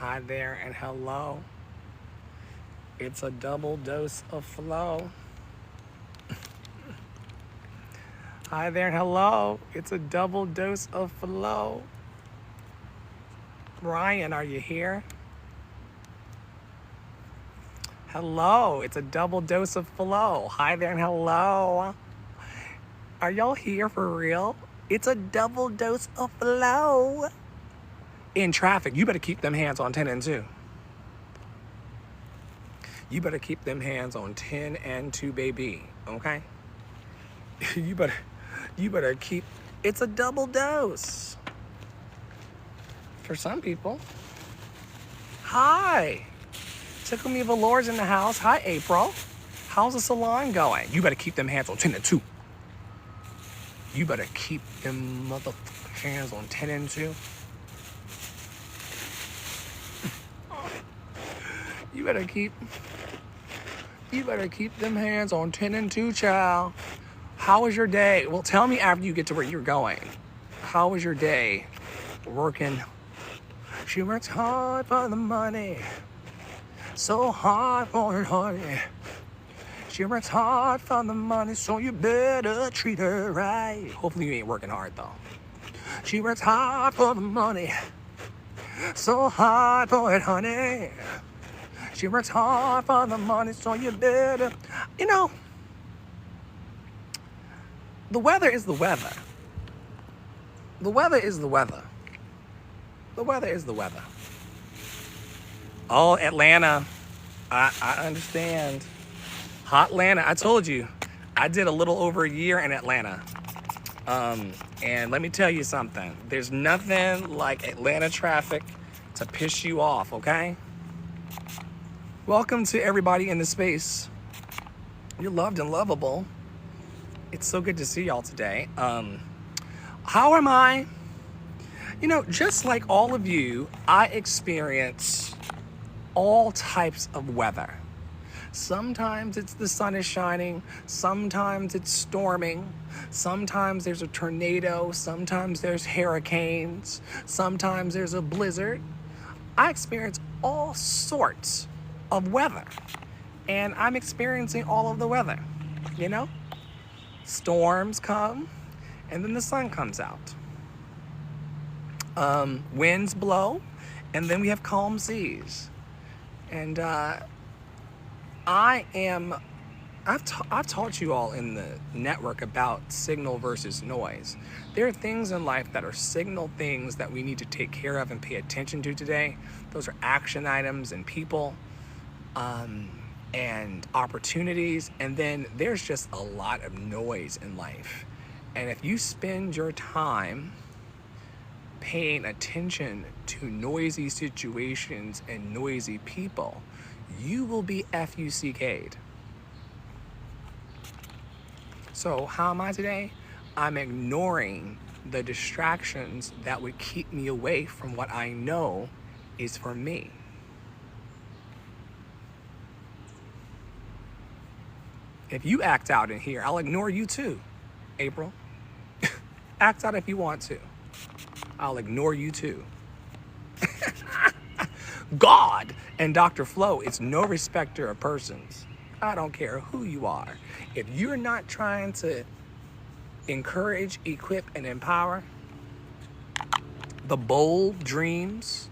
Hi there and hello. It's a double dose of flow. Hi there and hello. It's a double dose of flow. Ryan, are you here? Hello. It's a double dose of flow. Hi there and hello. Are y'all here for real? It's a double dose of flow. In traffic, you better keep them hands on 10 and 2. You better keep them hands on 10 and 2, baby. Okay? You better keep, it's a double dose. For some people. Hi. Tickle Me Velour's in the house. Hi, April. How's the salon going? You better keep them hands on 10 and 2. You better keep them motherfucking hands on 10 and 2. You better keep them hands on 10 and 2, child. How was your day? Well, tell me after you get to where you're going. How was your day working? She works hard for the money. So hard for it, honey. She works hard for the money, so you better treat her right. Hopefully you ain't working hard, though. She works hard for the money. So hard for it, honey. She works hard for the money, so you better... You know, the weather is the weather. The weather is the weather. The weather is the weather. Oh, Atlanta. I understand. Hot Atlanta. I told you. I did a little over a year in Atlanta. And let me tell you something. There's nothing like Atlanta traffic to piss you off, okay? Welcome to everybody in the space. You're loved and lovable. It's so good to see y'all today. How am I? You know, just like all of you, I experience all types of weather. Sometimes it's the sun is shining. Sometimes it's storming. Sometimes there's a tornado. Sometimes there's hurricanes. Sometimes there's a blizzard. I experience all sorts of weather, and I'm experiencing all of the weather. You know, storms come and then the sun comes out. Winds blow and then we have calm seas. And I've taught you all in the network about signal versus noise. There are things in life that are signal things that we need to take care of and pay attention to today. Those are action items and people. And opportunities, and then there's just a lot of noise in life. And if you spend your time paying attention to noisy situations and noisy people, you will be FUCK'd. So how am I today? I'm ignoring the distractions that would keep me away from what I know is for me. If you act out in here, I'll ignore you too, April. Act out if you want to. I'll ignore you too. God and Dr. Flo, it's no respecter of persons. I don't care who you are. If you're not trying to encourage, equip, and empower the bold dreams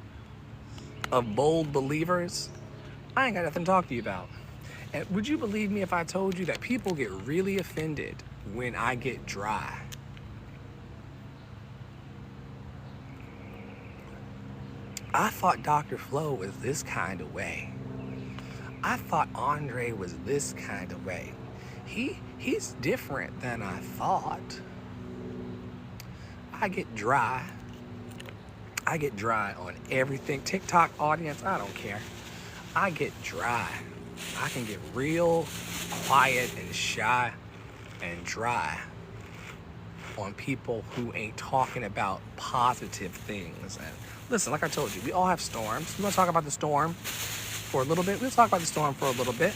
of bold believers, I ain't got nothing to talk to you about. And would you believe me if I told you that people get really offended when I get dry? I thought Dr. Flo was this kind of way. I thought Andre was this kind of way. He's different than I thought. I get dry. I get dry on everything. TikTok audience, I don't care. I get dry. I can get real quiet and shy and dry on people who ain't talking about positive things. And listen, like I told you, we all have storms. We want to talk about the storm for a little bit. We'll talk about the storm for a little bit.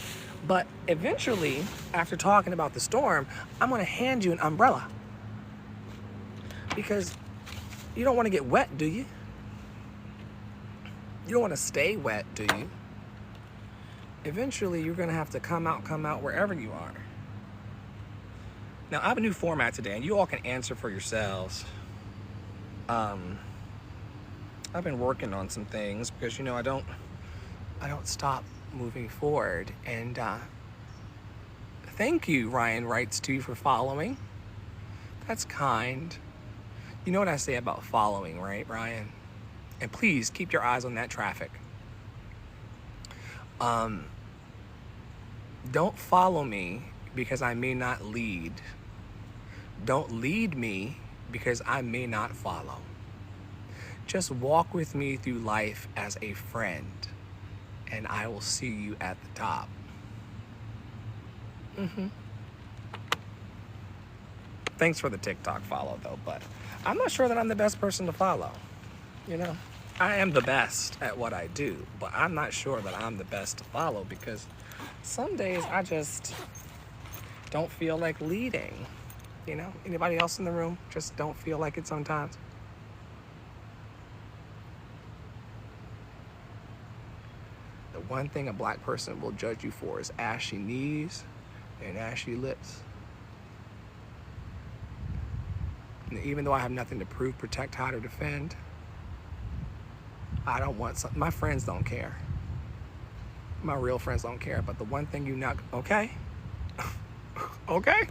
But eventually, after talking about the storm, I'm going to hand you an umbrella. Because you don't want to get wet, do you? You don't want to stay wet, do you? Eventually, you're going to have to come out wherever you are. Now, I have a new format today, and you all can answer for yourselves. I've been working on some things because, I don't stop moving forward. And thank you, Ryan writes to you, for following. That's kind. You know what I say about following, right, Ryan? And please keep your eyes on that traffic. Don't follow me because I may not lead. Don't lead me because I may not follow. Just walk with me through life as a friend, and I will see you at the top. Thanks for the TikTok follow, though, but I'm not sure that I'm the best person to follow. I am the best at what I do, but I'm not sure that I'm the best to follow because some days I just don't feel like leading. Anybody else in the room just don't feel like it sometimes? The one thing a black person will judge you for is ashy knees and ashy lips. And even though I have nothing to prove, protect, hide, or defend, I don't want something. My friends don't care. My real friends don't care. But the one thing okay? Okay?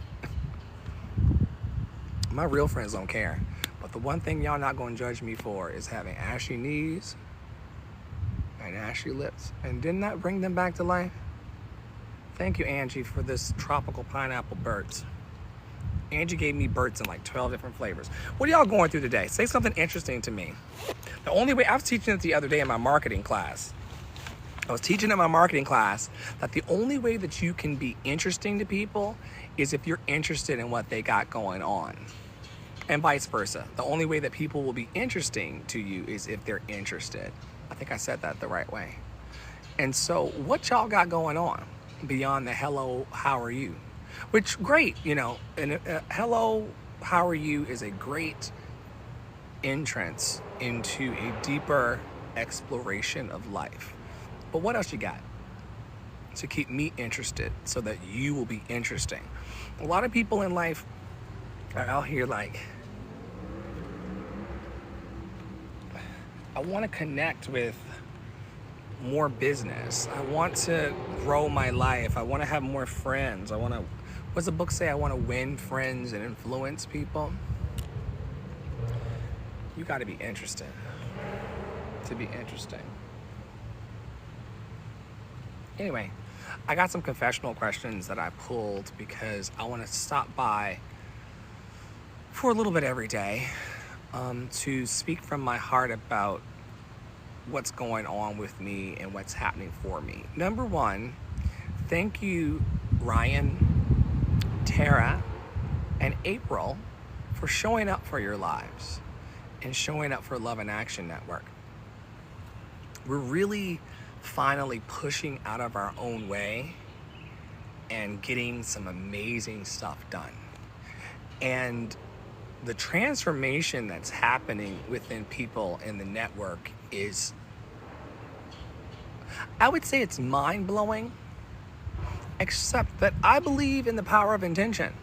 My real friends don't care. But the one thing y'all not gonna judge me for is having ashy knees and ashy lips. And didn't that bring them back to life? Thank you, Angie, for this tropical pineapple Burt's. Angie gave me Burt's in like 12 different flavors. What are y'all going through today? Say something interesting to me. The only way, I was teaching it the other day in my marketing class. I was teaching in my marketing class that the only way that you can be interesting to people is if you're interested in what they got going on. And vice versa. The only way that people will be interesting to you is if they're interested. I think I said that the right way. And so what y'all got going on beyond the hello, how are you? Which, great, and hello, how are you is a great entrance into a deeper exploration of life. But what else you got to keep me interested so that you will be interesting? A lot of people in life are out here like, I want to connect with more business. I want to grow my life. I want to have more friends. What's the book say? I want to win friends and influence people. You got to be interested to be interesting. Anyway, I got some confessional questions that I pulled because I want to stop by for a little bit every day to speak from my heart about what's going on with me and what's happening for me. Number one, thank you, Ryan, Tara, and April, for showing up for your lives and showing up for Love in Action Network. We're really finally pushing out of our own way and getting some amazing stuff done. And the transformation that's happening within people in the network is, I would say it's mind-blowing, except that I believe in the power of intention.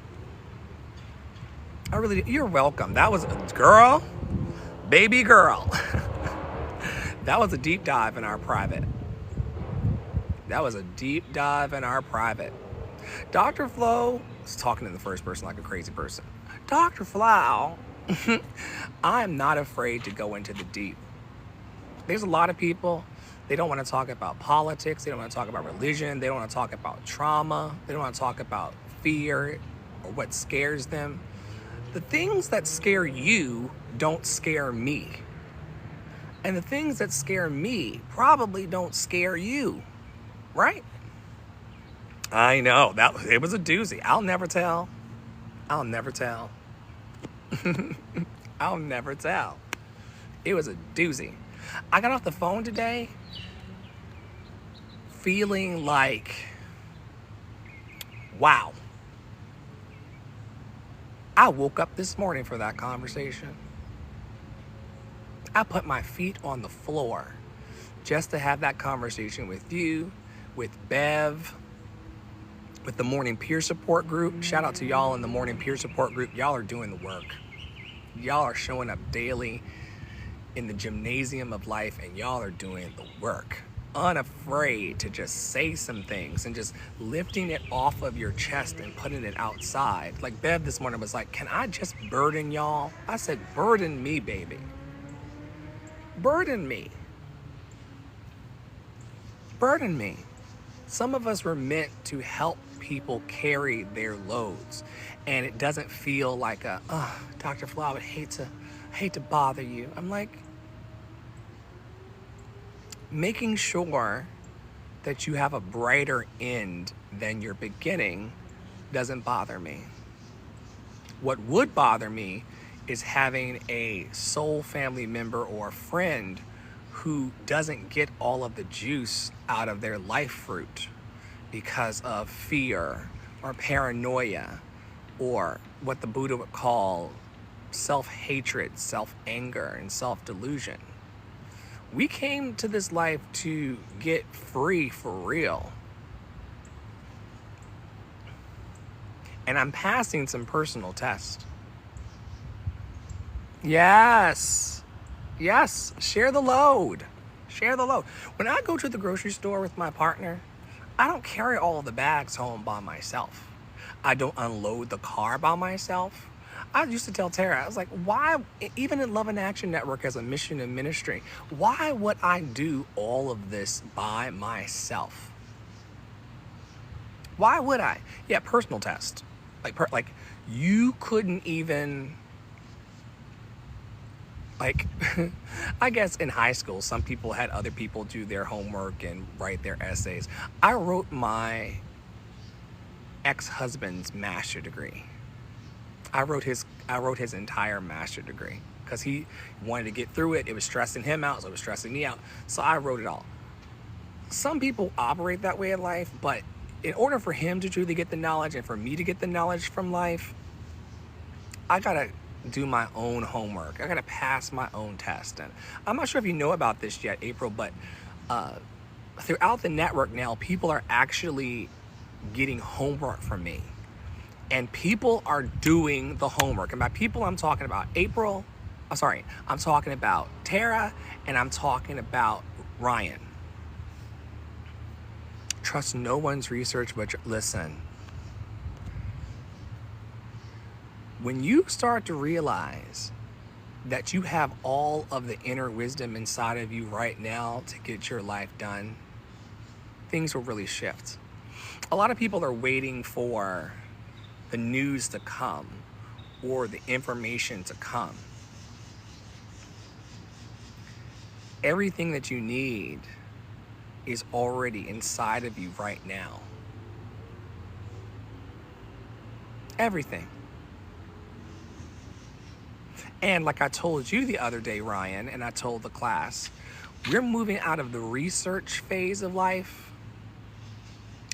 I really do. You're welcome. That was, girl, baby girl. That was a deep dive in our private. Dr. Flo is talking in the first person like a crazy person. Dr. Flo, I'm not afraid to go into the deep. There's a lot of people, they don't want to talk about politics, they don't want to talk about religion, they don't want to talk about trauma, they don't want to talk about fear or what scares them. The things that scare you don't scare me. And the things that scare me probably don't scare you, right? I know, it was a doozy. I'll never tell. I'll never tell. It was a doozy. I got off the phone today feeling like, wow. I woke up this morning for that conversation. I put my feet on the floor just to have that conversation with you, with Bev, with the morning peer support group. Shout out to y'all in the morning peer support group. Y'all are doing the work. Y'all are showing up daily in the gymnasium of life, and y'all are doing the work. Unafraid to just say some things and just lifting it off of your chest and putting it outside. Like Bev this morning was like, can I just burden y'all? I said, burden me, baby. Burden me. Burden me. Some of us were meant to help people carry their loads, and it doesn't feel like Dr. Flo, I would hate to bother you. I'm like, making sure that you have a brighter end than your beginning doesn't bother me. What would bother me is having a soul family member or friend who doesn't get all of the juice out of their life fruit because of fear or paranoia, or what the Buddha would call self-hatred, self-anger, and self-delusion. We came to this life to get free for real. And I'm passing some personal tests. Yes. Yes. Share the load. Share the load. When I go to the grocery store with my partner, I don't carry all of the bags home by myself. I don't unload the car by myself. I used to tell Tara, I was like, why, even in Love and Action Network as a mission and ministry, why would I do all of this by myself? Why would I? Yeah, personal test. Like you couldn't even, like, I guess in high school, some people had other people do their homework and write their essays. I wrote my ex-husband's master's degree. I wrote his entire master's degree because he wanted to get through it. It was stressing him out, so it was stressing me out. So I wrote it all. Some people operate that way in life, but in order for him to truly get the knowledge and for me to get the knowledge from life, I gotta do my own homework. I gotta pass my own test. And I'm not sure if you know about this yet, April, but throughout the network now, people are actually getting homework from me. And people are doing the homework. And by people, I'm talking about I'm talking about Tara, and I'm talking about Ryan. Trust no one's research, but listen. When you start to realize that you have all of the inner wisdom inside of you right now to get your life done, things will really shift. A lot of people are waiting for the news to come or the information to come. Everything that you need is already inside of you right now. Everything. And like I told you the other day, Ryan, and I told the class, we're moving out of the research phase of life.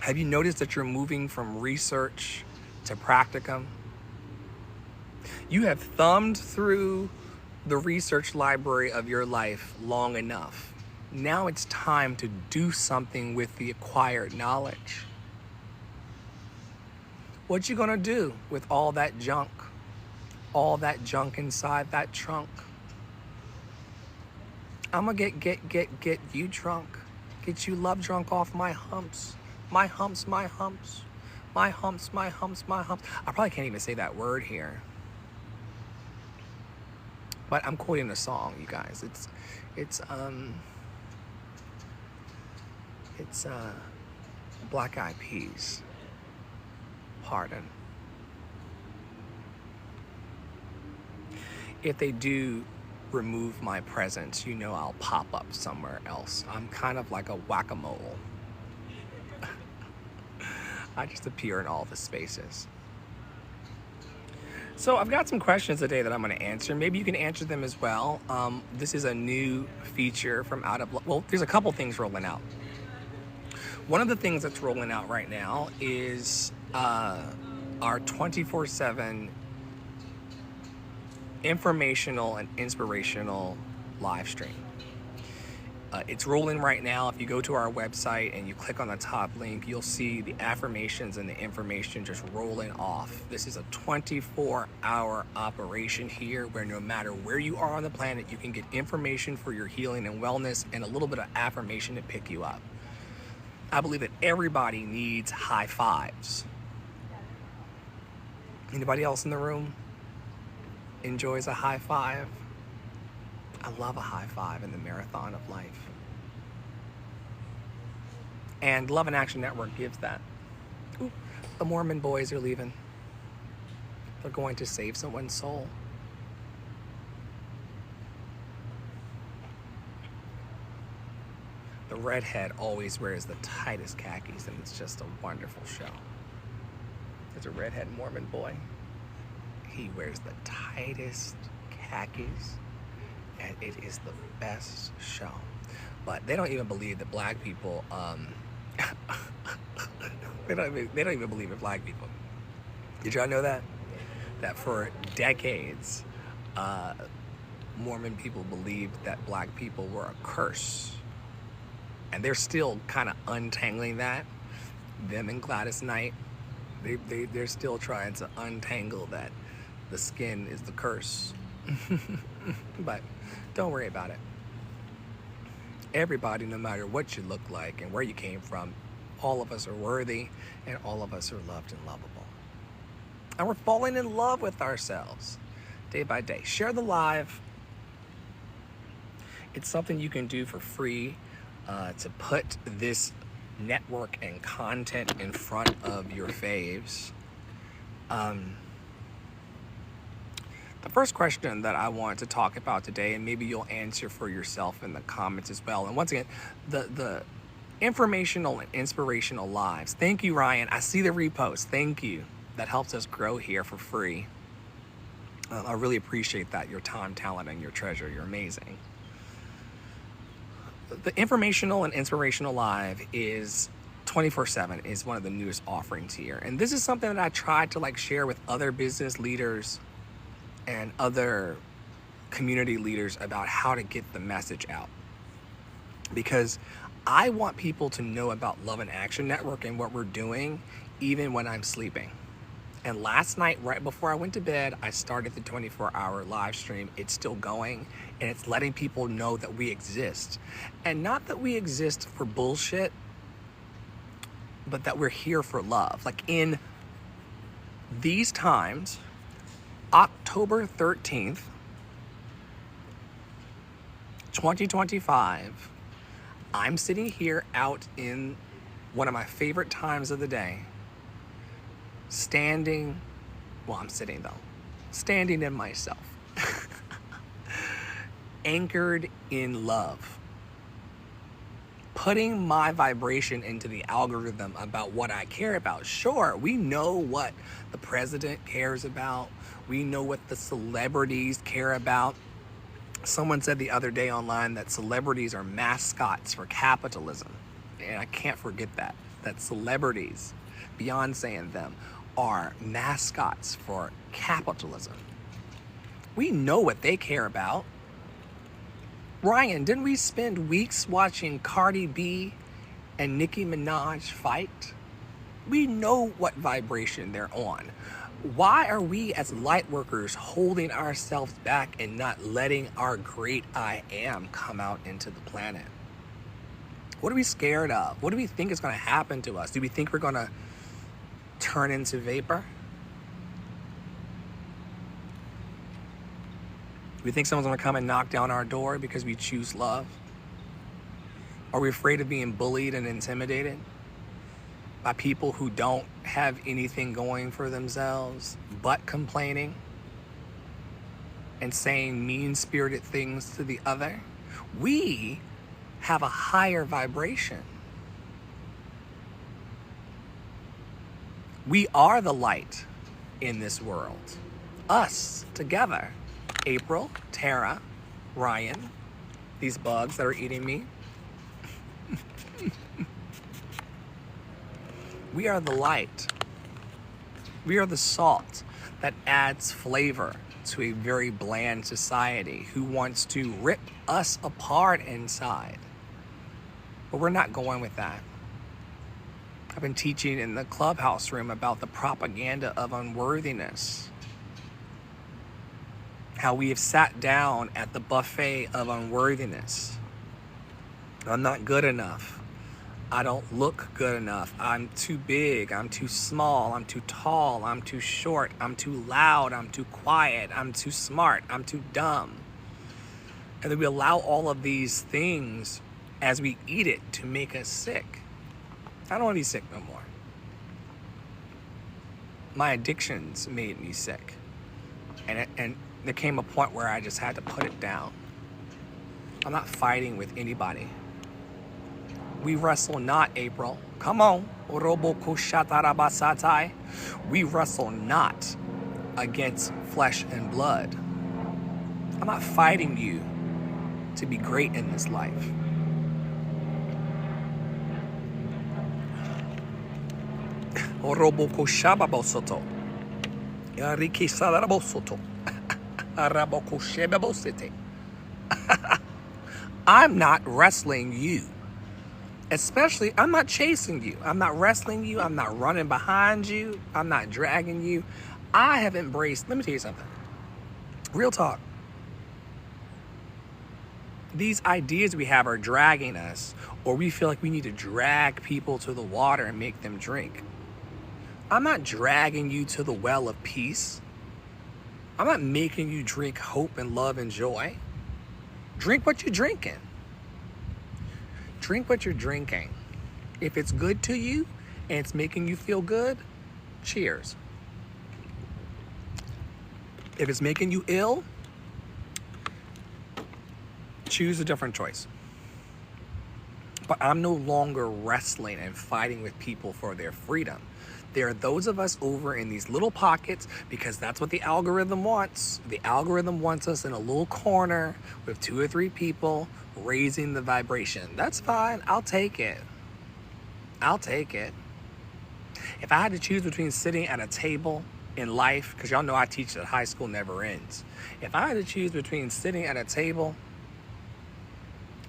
Have you noticed that you're moving from research to practicum? You have thumbed through the research library of your life long enough. Now it's time to do something with the acquired knowledge. What you gonna do with all that junk? All that junk inside that trunk? I'm gonna get you drunk. Get you love drunk off my humps. My humps, my humps. My humps, my humps, my humps. I probably can't even say that word here. But I'm quoting a song, you guys. It's Black Eyed Peas. Pardon. If they do remove my presence, you know I'll pop up somewhere else. I'm kind of like a whack-a-mole. I just appear in all the spaces. So I've got some questions today that I'm going to answer. Maybe you can answer them as well. This is a new feature from there's a couple things rolling out. One of the things that's rolling out right now is our 24/7 informational and inspirational live stream. It's rolling right now. If you go to our website and you click on the top link, you'll see the affirmations and the information just rolling off. This is a 24-hour operation here where no matter where you are on the planet, you can get information for your healing and wellness and a little bit of affirmation to pick you up. I believe that everybody needs high fives. Anybody else in the room enjoys a high five? I love a high five in the marathon of life. And Love and Action Network gives that. Ooh, the Mormon boys are leaving. They're going to save someone's soul. The redhead always wears the tightest khakis, and it's just a wonderful show. There's a redhead Mormon boy. He wears the tightest khakis, and it is the best show. But they don't even believe that black people, they don't even believe in black people. Did y'all know that? That for decades, Mormon people believed that black people were a curse. And they're still kind of untangling that. Them and Gladys Knight, they're still trying to untangle that the skin is the curse. But don't worry about it. Everybody, no matter what you look like and where you came from, all of us are worthy and all of us are loved and lovable. And we're falling in love with ourselves day by day. Share the live. It's something you can do for free to put this network and content in front of your faves. The first question that I want to talk about today, and maybe you'll answer for yourself in the comments as well. And once again, the informational and inspirational lives. Thank you, Ryan. I see the repost. Thank you. That helps us grow here for free. I really appreciate that. Your time, talent, and your treasure. You're amazing. The informational and inspirational live is 24/7 is one of the newest offerings here. And this is something that I tried to share with other business leaders and other community leaders about how to get the message out. Because I want people to know about Love and Action Network and what we're doing even when I'm sleeping. And last night, right before I went to bed, I started the 24-hour live stream. It's still going, and it's letting people know that we exist. And not that we exist for bullshit, but that we're here for love. In these times, October 13th, 2025, I'm sitting here out in one of my favorite times of the day, standing in myself, anchored in love, putting my vibration into the algorithm about what I care about. Sure, we know what the president cares about. We know what the celebrities care about. Someone said the other day online that celebrities are mascots for capitalism. And I can't forget that celebrities, Beyonce and them, are mascots for capitalism. We know what they care about. Ryan, didn't we spend weeks watching Cardi B and Nicki Minaj fight? We know what vibration they're on. Why are we as light workers holding ourselves back and not letting our great I am come out into the planet? What are we scared of? What do we think is going to happen to us? Do we think we're going to turn into vapor? Do we think someone's going to come and knock down our door because we choose love? Are we afraid of being bullied and intimidated by people who don't have anything going for themselves but complaining and saying mean-spirited things to the other? We have a higher vibration. We are the light in this world. Us together. April, Tara, Ryan, these bugs that are eating me. We are the light. We are the salt that adds flavor to a very bland society who wants to rip us apart inside. But we're not going with that. I've been teaching in the clubhouse room about the propaganda of unworthiness. How we have sat down at the buffet of unworthiness. I'm not good enough. I don't look good enough. I'm too big. I'm too small. I'm too tall. I'm too short. I'm too loud. I'm too quiet. I'm too smart. I'm too dumb. And then we allow all of these things as we eat it to make us sick. I don't want to be sick no more. My addictions made me sick. And there came a point where I just had to put it down. I'm not fighting with anybody. We wrestle not, April. Come on. We wrestle not against flesh and blood. I'm not fighting you to be great in this life. I'm not wrestling you. Especially, I'm not chasing you. I'm not wrestling you. I'm not running behind you. I'm not dragging you. I have embraced, let me tell you something. Real talk. These ideas we have are dragging us, or we feel like we need to drag people to the water and make them drink. I'm not dragging you to the well of peace. I'm not making you drink hope and love and joy. Drink what you're drinking. Drink what you're drinking. If it's good to you and it's making you feel good, cheers. If it's making you ill, choose a different choice. But I'm no longer wrestling and fighting with people for their freedom. There are those of us over in these little pockets because that's what the algorithm wants. The algorithm wants us in a little corner with 2 or 3 people raising the vibration. That's fine. I'll take it. I'll take it. If I had to choose between sitting at a table in life, because y'all know I teach that high school never ends. If I had to choose between sitting at a table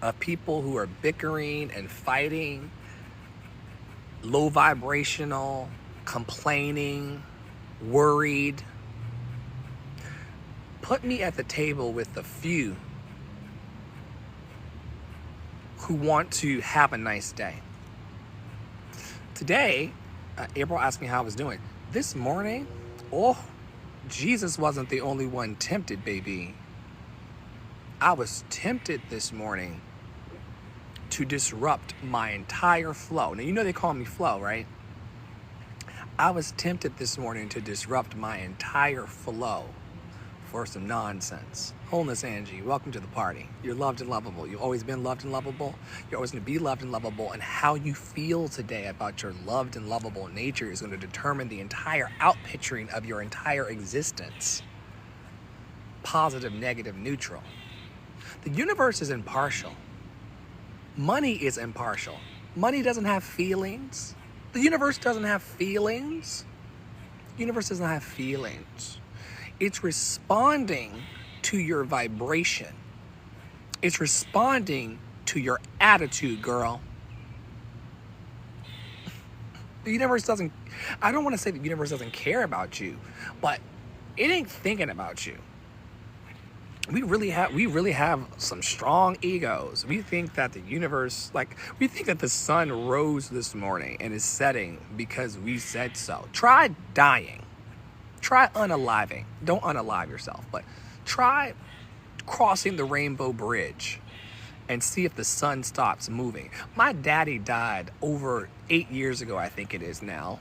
of people who are bickering and fighting, low vibrational, complaining, worried, put me at the table with the few who want to have a nice day. Today, April asked me how I was doing. This morning, Jesus wasn't the only one tempted, baby. I was tempted this morning to disrupt my entire flow. Now, you know they call me Flow, right? I was tempted this morning to disrupt my entire flow for some nonsense. Wholeness Angie, welcome to the party. You're loved and lovable. You've always been loved and lovable. You're always going to be loved and lovable. And how you feel today about your loved and lovable nature is going to determine the entire outpicturing of your entire existence. Positive, negative, neutral. The universe is impartial. Money is impartial. Money doesn't have feelings. The universe doesn't have feelings. The universe doesn't have feelings. It's responding to your vibration. It's responding to your attitude, girl. The universe doesn't, I don't want to say the universe doesn't care about you, but it ain't thinking about you. We really have some strong egos. We think that the universe, we think that the sun rose this morning and is setting because we said so. Try dying. Try unaliving. Don't unalive yourself, but try crossing the Rainbow Bridge and see if the sun stops moving. My daddy died over 8 years ago, I think it is now.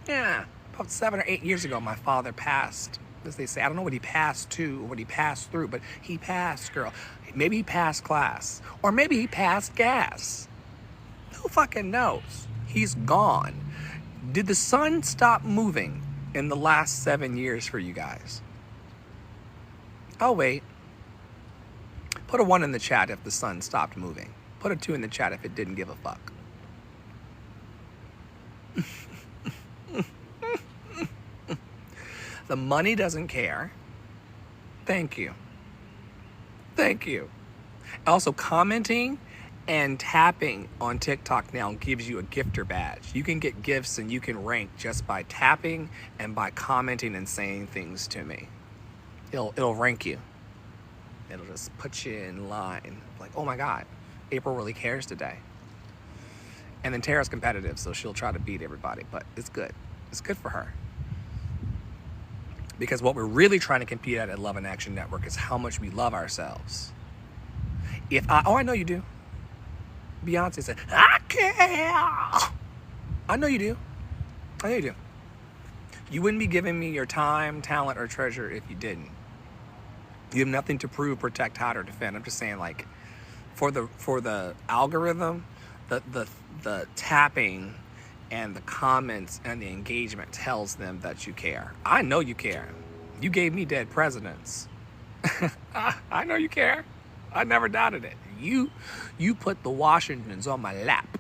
Yeah, about 7 or 8 years ago, my father passed. As they say, I don't know what he passed to or what he passed through, but he passed, girl. Maybe he passed class, or maybe he passed gas. Who fucking knows? He's gone. Did the sun stop moving in the last 7 years for you guys? I'll wait. Put a 1 in the chat if the sun stopped moving. Put a 2 in the chat if it didn't give a fuck. The money doesn't care. Thank you. Thank you. Also, commenting And tapping on TikTok now gives you a gifter badge. You can get gifts and you can rank just by tapping and by commenting and saying things to me. It'll rank you. It'll just put you in line. Like, oh my God, April really cares today. And then Tara's competitive, so she'll try to beat everybody, but it's good. It's good for her. Because what we're really trying to compete at Love in Action Network is how much we love ourselves. I know you do. Beyonce said, I care. I know you do. I know you do. You wouldn't be giving me your time, talent, or treasure if you didn't. You have nothing to prove, protect, hide, or defend. I'm just saying, like, for the algorithm, the tapping and the comments and the engagement tells them that you care. I know you care. You gave me dead presidents. I know you care. I never doubted it. You put the Washingtons on my lap.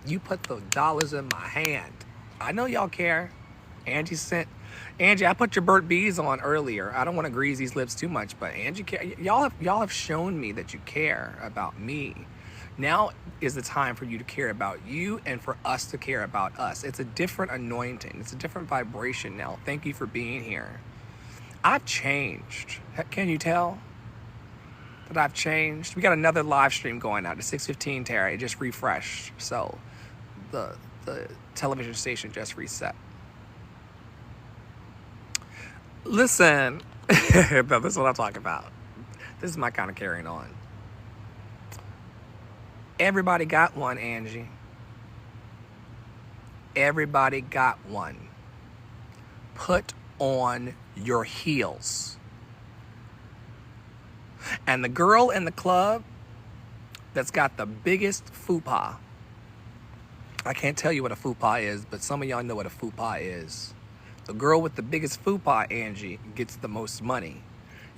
You put the dollars in my hand. I know y'all care. Angie, I put your Burt Bees on earlier. I don't want to grease these lips too much, but Angie, y'all have shown me that you care about me. Now is the time for you to care about you and for us to care about us. It's a different anointing. It's a different vibration now. Thank you for being here. I've changed. Can you tell that I've changed? We got another live stream going out at 6:15, Tara. It just refreshed. So the television station just reset. Listen, no, this is what I'm talking about. This is my kind of carrying on. Everybody got one, Angie. Everybody got one. Put on your heels. And the girl in the club that's got the biggest fupa, I can't tell you what a fupa is, but some of y'all know what a fupa is. The girl with the biggest fupa, Angie, gets the most money.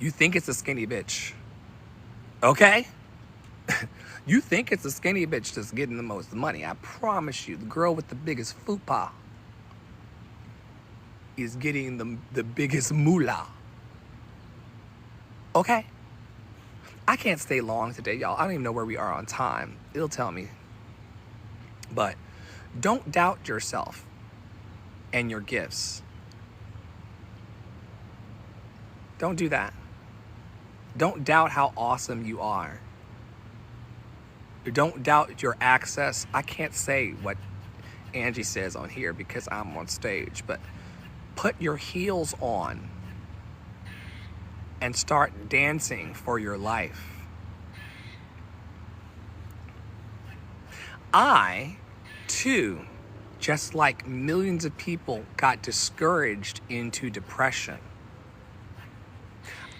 You think it's a skinny bitch. Okay? You think it's a skinny bitch that's getting the most money. I promise you, the girl with the biggest fupa is getting the biggest moolah. Okay? I can't stay long today, y'all. I don't even know where we are on time. It'll tell me. But don't doubt yourself and your gifts. Don't do that. Don't doubt how awesome you are. Don't doubt your access. I can't say what Angie says on here because I'm on stage, but put your heels on and start dancing for your life. I, too, just like millions of people, got discouraged into depression.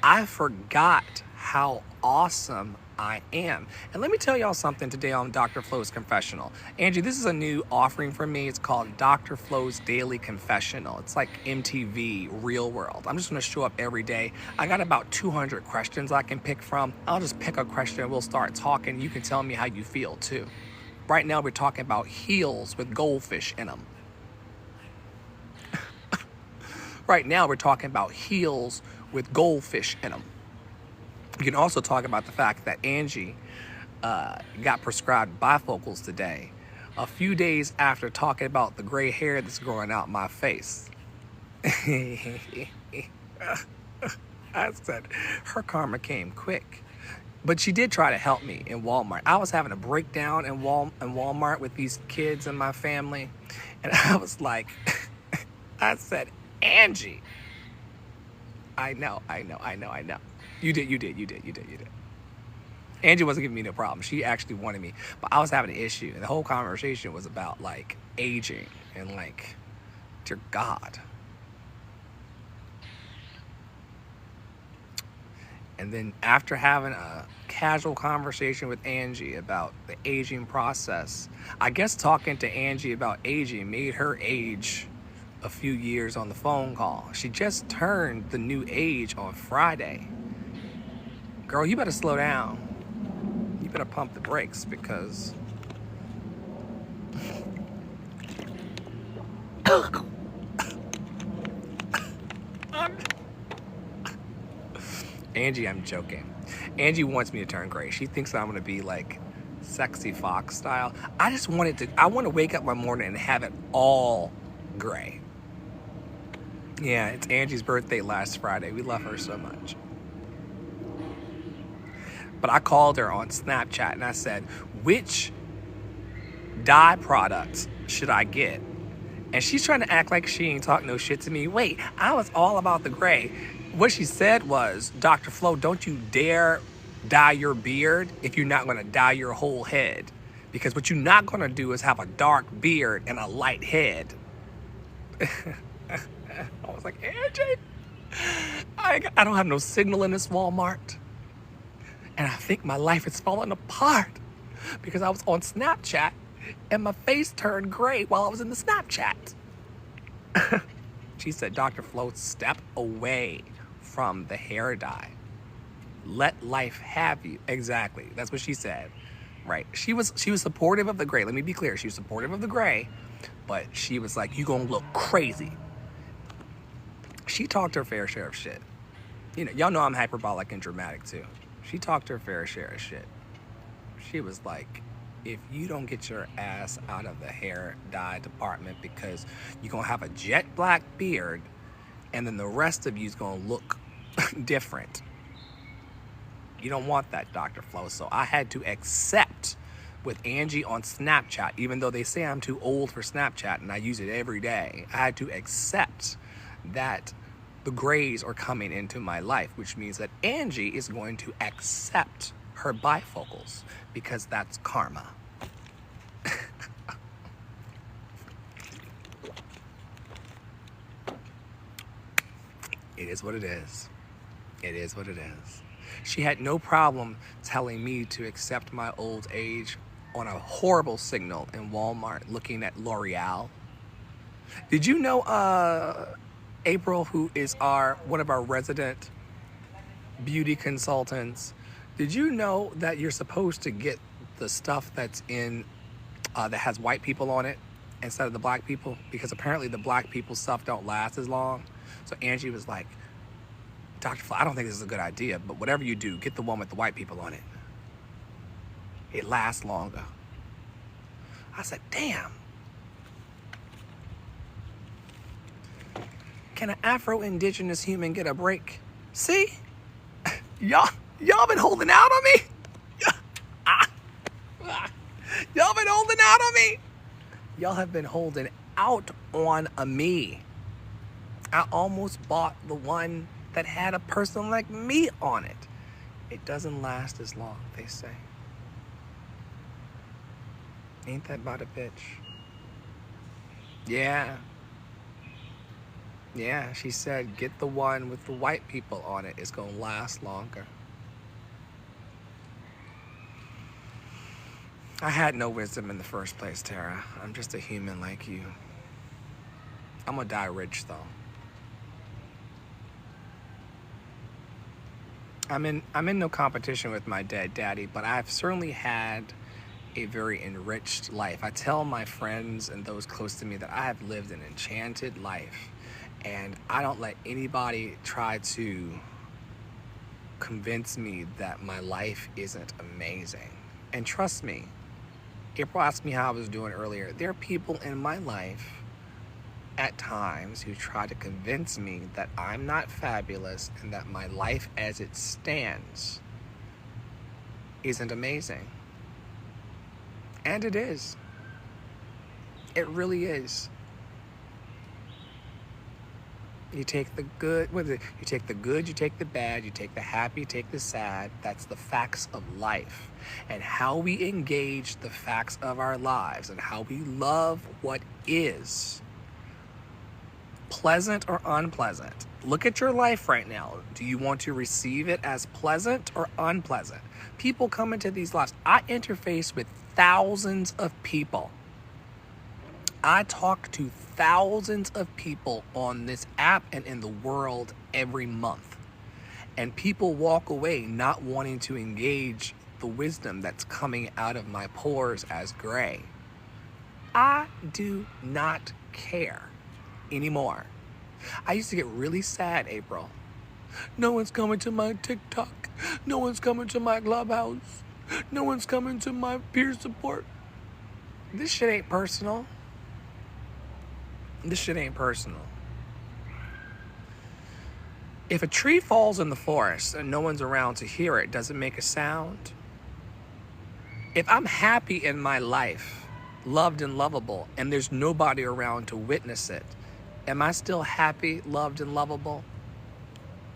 I forgot how awesome I am. And let me tell y'all something today on Dr. Flo's Confessional. Angie, this is a new offering for me. It's called Dr. Flo's Daily Confessional. It's like MTV Real World. I'm just going to show up every day. I got about 200 questions I can pick from. I'll just pick a question and we'll start talking. You can tell me how you feel too. Right now we're talking about heels with goldfish in them. Right now we're talking about heels with goldfish in them. You can also talk about the fact that Angie got prescribed bifocals today, a few days after talking about the gray hair that's growing out my face. I said her karma came quick. But she did try to help me in Walmart. I was having a breakdown in Walmart with these kids and my family. And I was like, I said, Angie. I know. You did. Angie wasn't giving me no problem. She actually wanted me. But I was having an issue. And the whole conversation was about, like, aging. And, like, dear God. And then after having a casual conversation with Angie about the aging process, I guess talking to Angie about aging made her age a few years on the phone call. She just turned the new age on Friday. Girl, you better slow down. You better pump the brakes because Angie, I'm joking. Angie wants me to turn gray. She thinks I'm going to be like Sexy fox style. I want to wake up one morning and have it all gray. Yeah, it's Angie's birthday last Friday. We love her so much. But I called her on Snapchat and I said, which dye products should I get? And she's trying to act like she ain't talk no shit to me. Wait, I was all about the gray. What she said was, Dr. Flo, don't you dare dye your beard if you're not going to dye your whole head. Because what you're not going to do is have a dark beard and a light head. I was like, Angie, I don't have no signal in this Walmart. And I think my life is falling apart because I was on Snapchat and my face turned gray while I was in the Snapchat. She said, Dr. Flo, step away from the hair dye. Let life have you. Exactly. That's what she said. Right. She was supportive of the gray. Let me be clear. She was supportive of the gray, but she was like, you gonna look crazy. She talked her fair share of shit. You know, y'all know I'm hyperbolic and dramatic too. She talked her fair share of shit. She was like, if you don't get your ass out of the hair dye department because you're going to have a jet black beard and then the rest of you's going to look different. You don't want that, Dr. Flo. So I had to accept with Angie on Snapchat, even though they say I'm too old for Snapchat and I use it every day, I had to accept that the grays are coming into my life, which means that Angie is going to accept her bifocals because that's karma. It is what it is. It is what it is. She had no problem telling me to accept my old age on a horrible signal in Walmart looking at L'Oreal. Did you know April, who is one of our resident beauty consultants, did you know that you're supposed to get the stuff that's in that has white people on it instead of the black people? Because apparently the black people stuff don't last as long. So Angie was like, Dr. Flo, I don't think this is a good idea, but whatever you do, get the one with the white people on it. It lasts longer. I said, damn. Can an Afro-Indigenous human get a break? See? Y'all been holding out on me? Y'all been holding out on me? Y'all have been holding out on me. I almost bought the one that had a person like me on it. It doesn't last as long, they say. Ain't that about a bitch? Yeah. Yeah, she said, get the one with the white people on it. It's gonna last longer. I had no wisdom in the first place, Tara. I'm just a human like you. I'm gonna die rich, though. I'm in no competition with my dead daddy, but I've certainly had a very enriched life. I tell my friends and those close to me that I have lived an enchanted life, and I don't let anybody try to convince me that my life isn't amazing. And trust me, April asked me how I was doing earlier. There are people in my life at times who try to convince me that I'm not fabulous and that my life as it stands isn't amazing. And it is. It really is. You take the good, you take the good, you take the bad, you take the happy, you take the sad. That's the facts of life. And how we engage the facts of our lives and how we love what is, pleasant or unpleasant. Look at your life right now. Do you want to receive it as pleasant or unpleasant? People come into these lives. I interface with thousands of people. I talk to thousands of people on this app and in the world every month. And people walk away not wanting to engage the wisdom that's coming out of my pores as gray. I do not care anymore. I used to get really sad, April. No one's coming to my TikTok. No one's coming to my Clubhouse. No one's coming to my peer support. This shit ain't personal. This shit ain't personal. If a tree falls in the forest and no one's around to hear it, does it make a sound? If I'm happy in my life, loved and lovable, and there's nobody around to witness it, am I still happy, loved, and lovable?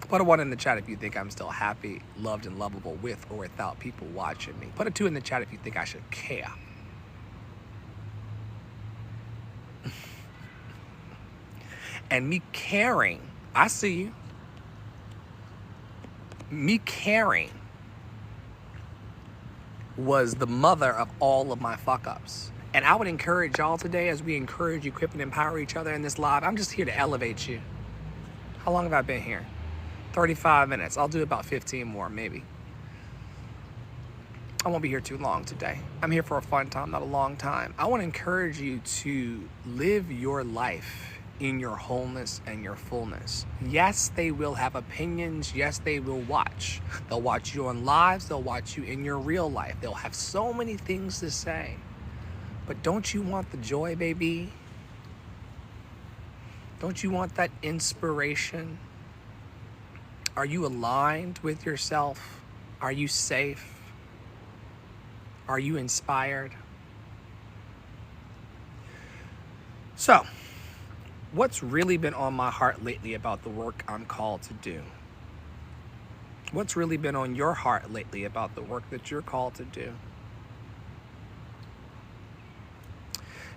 Put a 1 in the chat if you think I'm still happy, loved, and lovable with or without people watching me. Put a 2 in the chat if you think I should care. And me caring, I see you. Me caring was the mother of all of my fuck-ups. And I would encourage y'all today, as we encourage, equip, and empower each other in this live. I'm just here to elevate you. How long have I been here? 35 minutes. I'll do about 15 more, maybe. I won't be here too long today. I'm here for a fun time, not a long time. I want to encourage you to live your life in your wholeness and your fullness. Yes, they will have opinions. Yes, they will watch. They'll watch you on lives. They'll watch you in your real life. They'll have so many things to say. But don't you want the joy, baby? Don't you want that inspiration? Are you aligned with yourself? Are you safe? Are you inspired? So, what's really been on my heart lately about the work I'm called to do? What's really been on your heart lately about the work that you're called to do?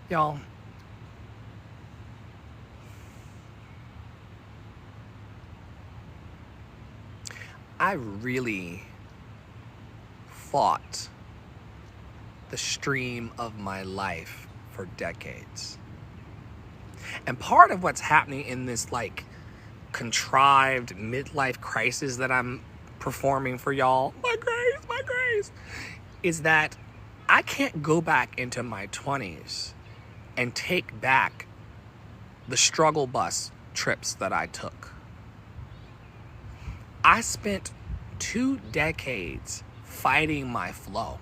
Y'all, I really fought the stream of my life for decades. And part of what's happening in this like contrived midlife crisis that I'm performing for y'all, my grace, is that I can't go back into my 20s and take back the struggle bus trips that I took. I spent 2 decades fighting my flow.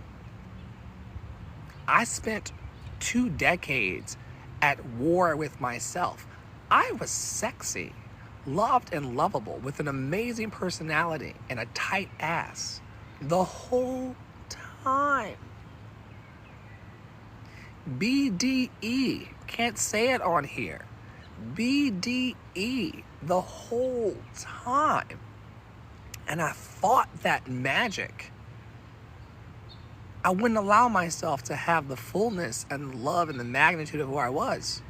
I spent 2 decades at war with myself. I was sexy, loved and lovable, with an amazing personality and a tight ass the whole time. BDE, can't say it on here. BDE the whole time. And I fought that magic. I wouldn't allow myself to have the fullness and the love and the magnitude of who I was.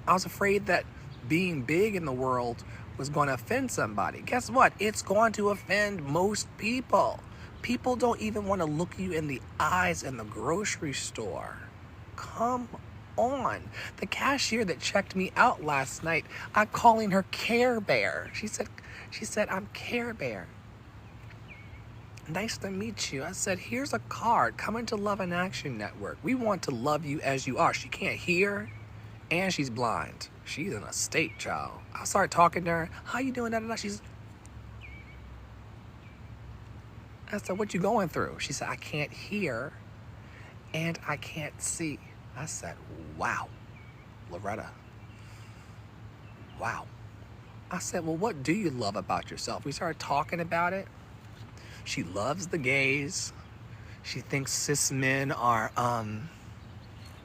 I was afraid that being big in the world was going to offend somebody. Guess what? It's going to offend most people. People don't even want to look you in the eyes in the grocery store. Come on. The cashier that checked me out last night, I'm calling her Care Bear. She said, I'm Care Bear. Nice to meet you. I said, here's a card. Come into Love in Action Network. We want to love you as you are. She can't hear and she's blind. She's in a state, child. I started talking to her. How you doing? I said, what you going through? She said, I can't hear and I can't see. I said, wow, Loretta. Wow. I said, well, what do you love about yourself? We started talking about it. She loves the gays. She thinks cis men are,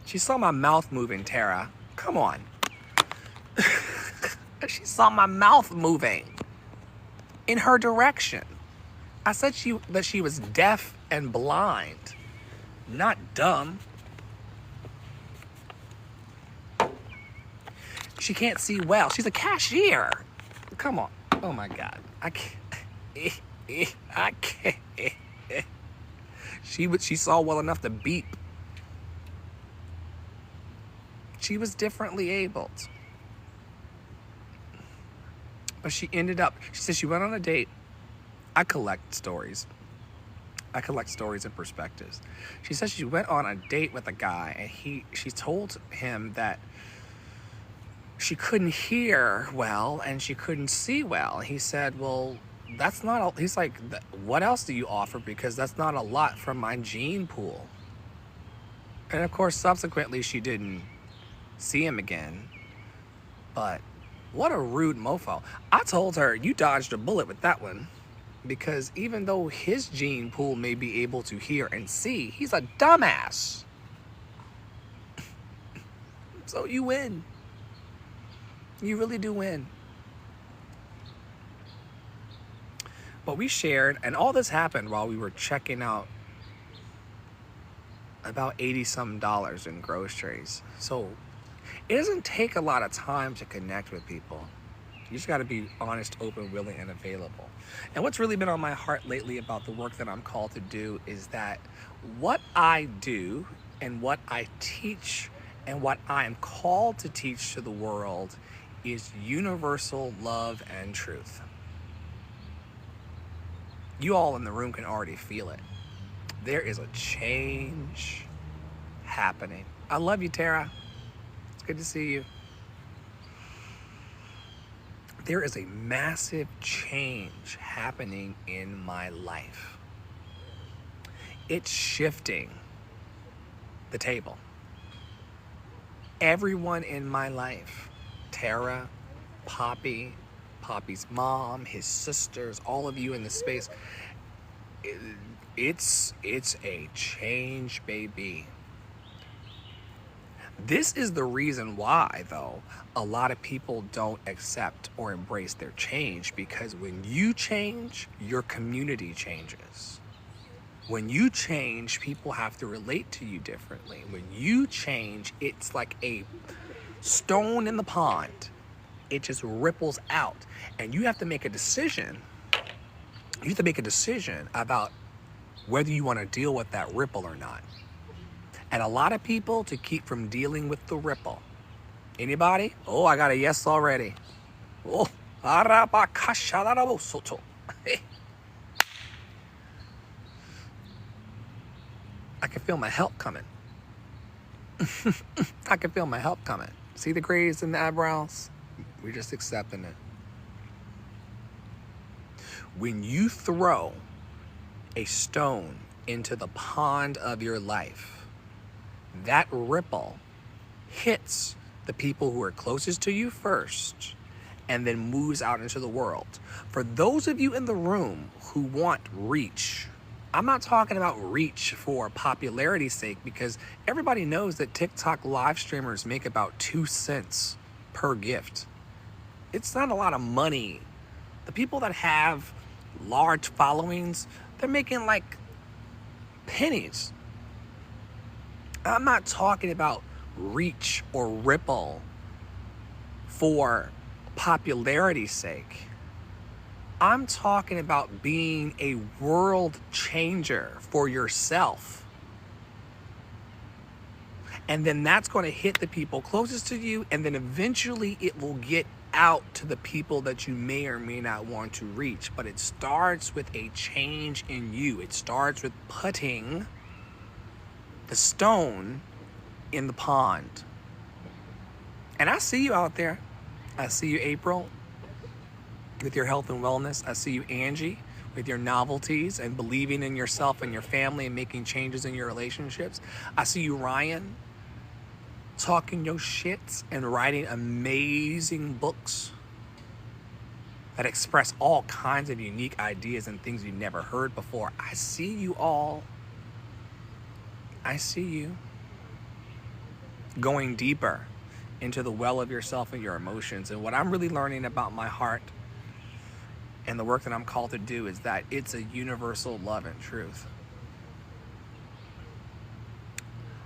she saw my mouth moving, Tara. Come on. She saw my mouth moving in her direction. I said that she was deaf and blind, not dumb. She can't see well. She's a cashier. Come on. Oh my God. I can't. She saw well enough to beep. She was differently abled. But she said she went on a date. I collect stories and perspectives. She said she went on a date with a guy and she told him that she couldn't hear well and she couldn't see well. He said, well, that's not a, he's like, what else do you offer? Because that's not a lot from my gene pool. And of course, subsequently, she didn't see him again. But what a rude mofo. I told her, you dodged a bullet with that one. Because even though his gene pool may be able to hear and see, he's a dumbass. So you win. You really do win. But we shared, and all this happened while we were checking out about $80-some in groceries. So it doesn't take a lot of time to connect with people. You just got to be honest, open, willing, and available. And what's really been on my heart lately about the work that I'm called to do is that what I do and what I teach and what I am called to teach to the world is universal love and truth. You all in the room can already feel it. There is a change happening. I love you, Tara. It's good to see you. There is a massive change happening in my life. It's shifting the table. Everyone in my life, Tara, Poppy, Poppy's mom, his sisters, all of you in the space, it's a change, baby. This is the reason why, though, a lot of people don't accept or embrace their change, because when you change, your community changes. When you change, people have to relate to you differently. When you change, it's like a stone in the pond. It just ripples out, and you have to make a decision. You have to make a decision about whether you want to deal with that ripple or not. And a lot of people to keep from dealing with the ripple. Anybody? Oh, I got a yes already. Oh, I can feel my help coming. I can feel my help coming. See the grays in the eyebrows? We're just accepting it. When you throw a stone into the pond of your life, that ripple hits the people who are closest to you first and then moves out into the world. For those of you in the room who want reach, I'm not talking about reach for popularity's sake, because everybody knows that TikTok live streamers make about 2 cents per gift. It's not a lot of money. The people that have large followings, they're making like pennies. I'm not talking about reach or ripple for popularity's sake. I'm talking about being a world changer for yourself. And then that's going to hit the people closest to you, and then eventually it will get out to the people that you may or may not want to reach. But it starts with a change in you. It starts with putting the stone in the pond. And I see you out there. I see you, April, with your health and wellness. I see you, Angie, with your novelties and believing in yourself and your family and making changes in your relationships. I see you, Ryan, talking your shit and writing amazing books that express all kinds of unique ideas and things you've never heard before. I see you all. I see you going deeper into the well of yourself and your emotions. And what I'm really learning about my heart and the work that I'm called to do is that it's a universal love and truth.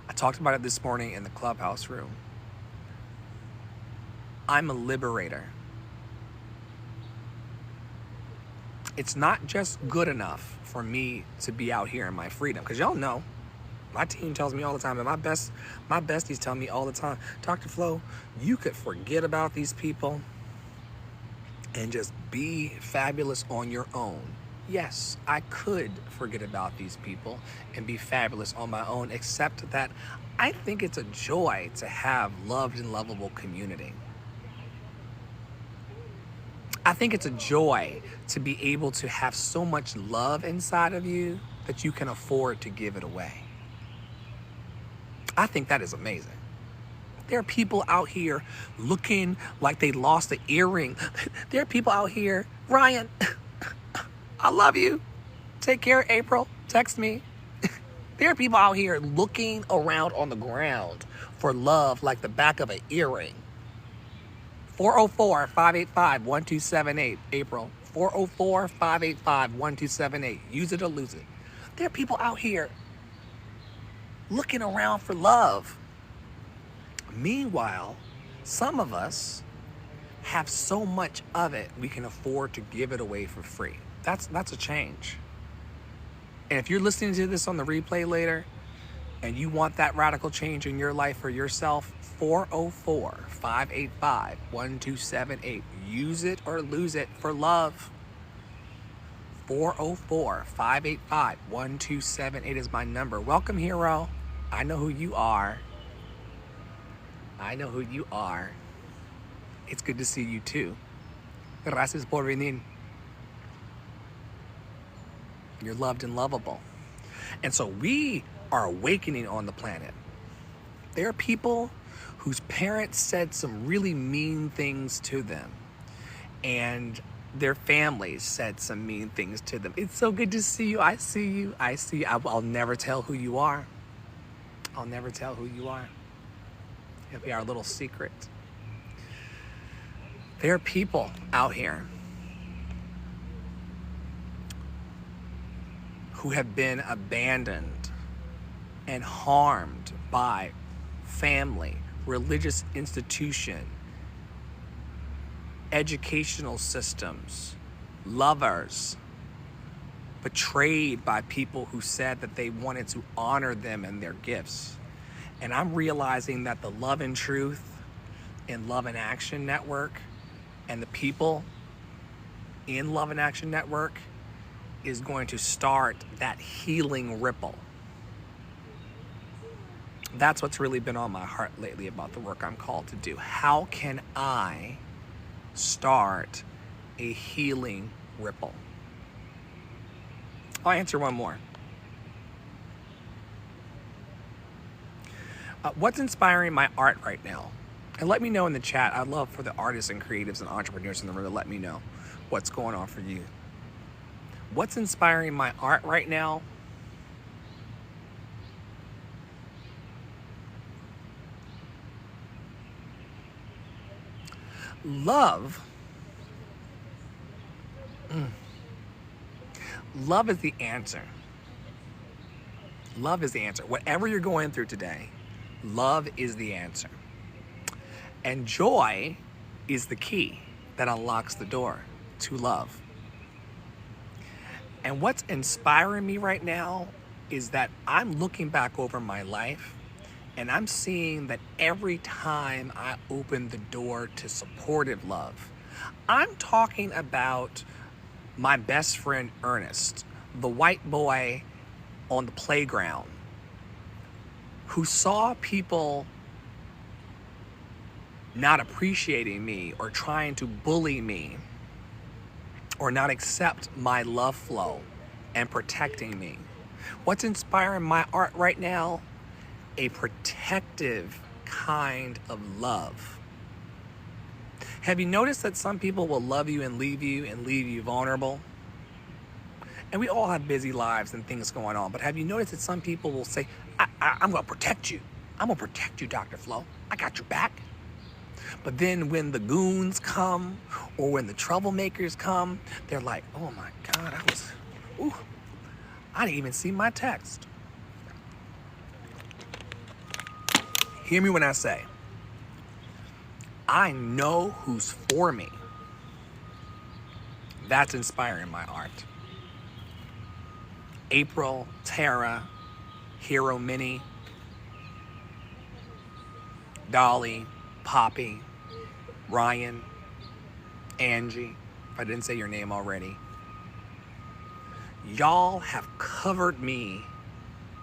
I talked about it this morning in the clubhouse room. I'm a liberator. It's not just good enough for me to be out here in my freedom, because y'all know, my team tells me all the time, and my besties tell me all the time, Dr. Flo, you could forget about these people and just be fabulous on your own. Yes, I could forget about these people and be fabulous on my own, except that I think it's a joy to have loved and lovable community. I think it's a joy to be able to have so much love inside of you that you can afford to give it away. I think that is amazing. There are people out here looking like they lost an earring. There are people out here, Ryan, I love you. Take care, April. Text me. There are people out here looking around on the ground for love like the back of an earring. 404-585-1278, April. 404-585-1278. Use it or lose it. There are people out here looking around for love. Meanwhile, some of us have so much of it, we can afford to give it away for free. That's a change. And if you're listening to this on the replay later and you want that radical change in your life for yourself, 404-585-1278. Use it or lose it for love. 404-585-1278 is my number. Welcome, hero. I know who you are. I know who you are. It's good to see you too. Gracias por venir. You're loved and lovable. And so we are awakening on the planet. There are people whose parents said some really mean things to them, and their families said some mean things to them. It's so good to see you. I see you. I see you. I'll never tell who you are. I'll never tell who you are. It'll be our little secret. There are people out here who have been abandoned and harmed by family, religious institution, educational systems, lovers, betrayed by people who said that they wanted to honor them and their gifts. And I'm realizing that the Love and Truth and Love and Action Network and the people in Love and Action Network is going to start that healing ripple. That's what's really been on my heart lately about the work I'm called to do. How can I start a healing ripple? I'll answer one more. What's inspiring my art right now? And let me know in the chat. I'd love for the artists and creatives and entrepreneurs in the room to let me know what's going on for you. What's inspiring my art right now? Love. Love is the answer. Love is the answer. Whatever you're going through today, love is the answer. And joy is the key that unlocks the door to love. And what's inspiring me right now is that I'm looking back over my life and I'm seeing that every time I open the door to supportive love, I'm talking about my best friend Ernest, the white boy on the playground who saw people not appreciating me or trying to bully me or not accept my love flow and protecting me. What's inspiring my art right now? A protective kind of love. Have you noticed that some people will love you and leave you vulnerable? And we all have busy lives and things going on, but have you noticed that some people will say, I'm gonna protect you. I'm gonna protect you, Dr. Flo. I got your back. But then when the goons come or when the troublemakers come, they're like, oh my God, I didn't even see my text. Hear me when I say, I know who's for me. That's inspiring my art. April, Tara, Hero Minnie, Dolly, Poppy, Ryan, Angie, if I didn't say your name already. Y'all have covered me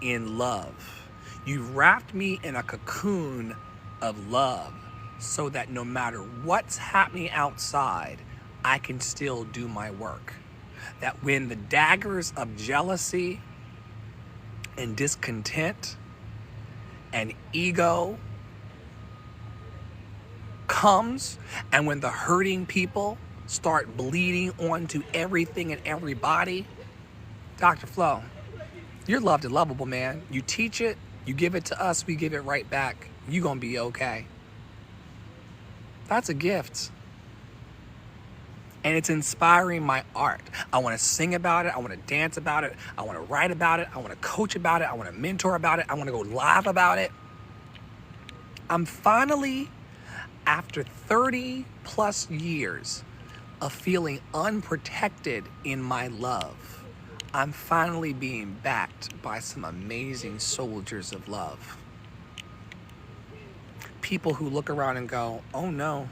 in love. You've wrapped me in a cocoon of love so that no matter what's happening outside, I can still do my work. That when the daggers of jealousy and discontent and ego comes, and when the hurting people start bleeding onto everything and everybody, Dr. Flo, you're loved and lovable, man. You teach it, you give it to us, we give it right back. You're gonna be okay. That's a gift. And it's inspiring my art. I want to sing about it. I want to dance about it. I want to write about it. I want to coach about it. I want to mentor about it. I want to go live about it. I'm finally, after 30 plus years of feeling unprotected in my love, I'm finally being backed by some amazing soldiers of love. People who look around and go, oh no,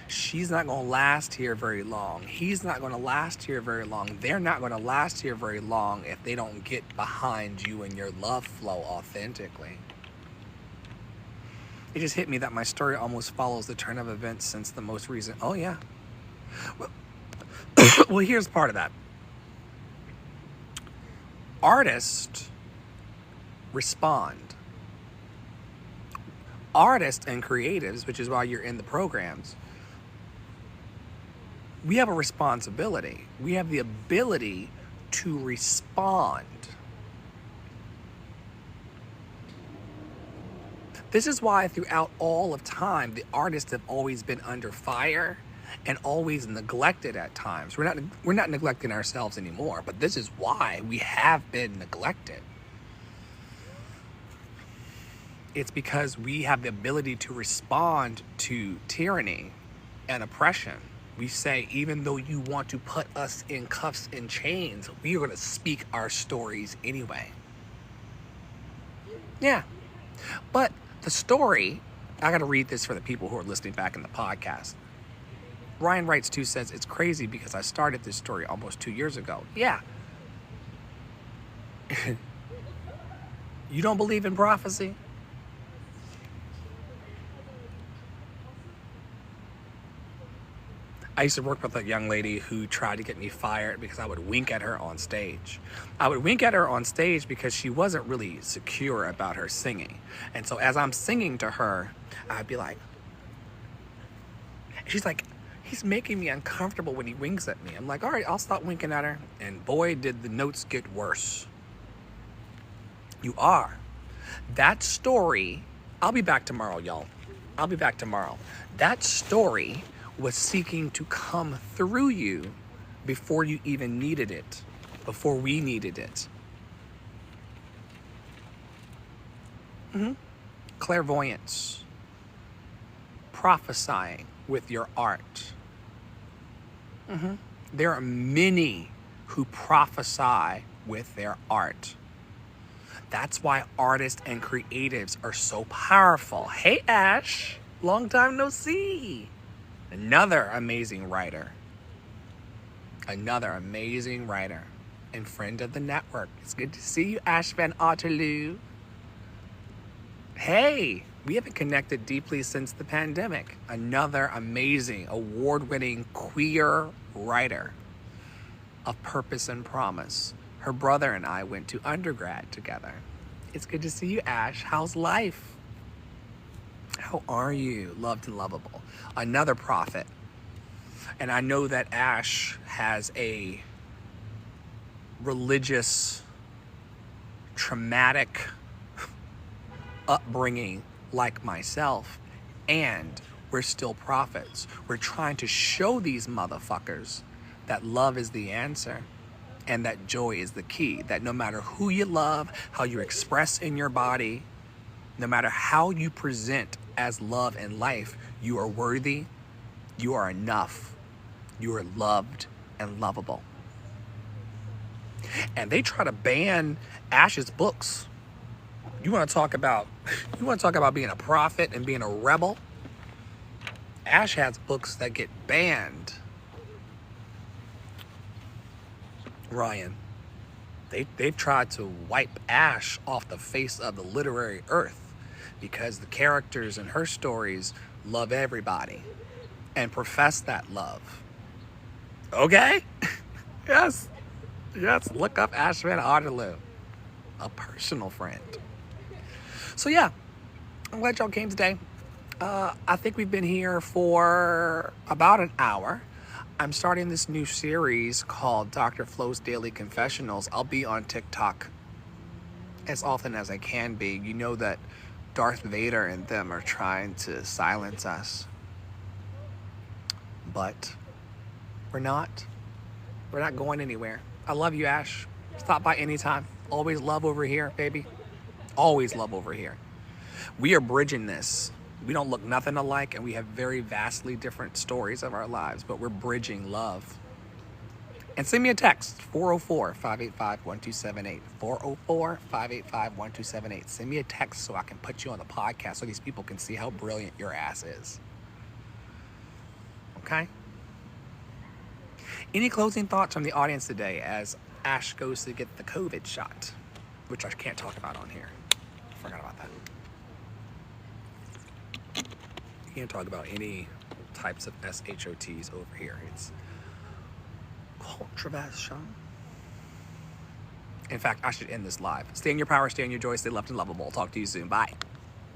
she's not going to last here very long. He's not going to last here very long. They're not going to last here very long if they don't get behind you and your love flow authentically. It just hit me that my story almost follows the turn of events since the most recent. Oh, yeah. Well, here's part of that. Artists respond. Artists and creatives, which is why you're in the programs, we have a responsibility. We have the ability to respond. This is why throughout all of time, the artists have always been under fire and always neglected at times. We're not neglecting ourselves anymore, but this is why we have been neglected. It's because we have the ability to respond to tyranny and oppression. We say, even though you want to put us in cuffs and chains, we are going to speak our stories anyway. Yeah. But the story, I got to read this for the people who are listening back in the podcast. Ryan Wrights 2 says, it's crazy because I started this story almost 2 years ago. Yeah. You don't believe in prophecy? I used to work with a young lady who tried to get me fired because I would wink at her on stage. I would wink at her on stage because she wasn't really secure about her singing. And so as I'm singing to her, I'd be like, she's like, he's making me uncomfortable when he winks at me. I'm like, all right, I'll stop winking at her. And boy, did the notes get worse. You are. That story, I'll be back tomorrow, y'all. I'll be back tomorrow. That story was seeking to come through you before you even needed it, before we needed it. Clairvoyance, prophesying with your art. There are many who prophesy with their art. That's why artists and creatives are so powerful. Hey, Ash, long time no see. Another amazing writer. Another amazing writer and friend of the network. It's good to see you, Ash Van Otterloo. Hey, we haven't connected deeply since the pandemic. Another amazing, award-winning queer writer of purpose and promise. Her brother and I went to undergrad together. It's good to see you, Ash. How's life? How are you? Loved and lovable. Another prophet. And I know that Ash has a religious, traumatic upbringing like myself. And we're still prophets. We're trying to show these motherfuckers that love is the answer and that joy is the key. That no matter who you love, how you express in your body, no matter how you present as love and life, you are worthy, you are enough, you are loved and lovable. And they try to ban Ash's books. You want to talk about being a prophet and being a rebel? Ash has books that get banned. Ryan, they've tried to wipe Ash off the face of the literary earth because the characters in her stories love everybody and profess that love. Okay? Yes. Yes. Look up Ashman Otterloo, a personal friend. So yeah, I'm glad y'all came today. I think we've been here for about an hour. I'm starting this new series called Dr. Flo's Daily Confessionals. I'll be on TikTok as often as I can be. You know that Darth Vader and them are trying to silence us. But we're not. We're not going anywhere. I love you, Ash. Stop by anytime. Always love over here, baby. Always love over here. We are bridging this. We don't look nothing alike, and we have very vastly different stories of our lives, but we're bridging love. And send me a text, 404-585-1278. 404-585-1278. Send me a text so I can put you on the podcast so these people can see how brilliant your ass is. Okay? Any closing thoughts from the audience today as Ash goes to get the COVID shot, which I can't talk about on here. I forgot about that. You can't talk about any types of SHOTs over here. It's controversial. In fact, I should end this live. Stay in your power, stay in your joy, stay loved and lovable. Talk to you soon. Bye.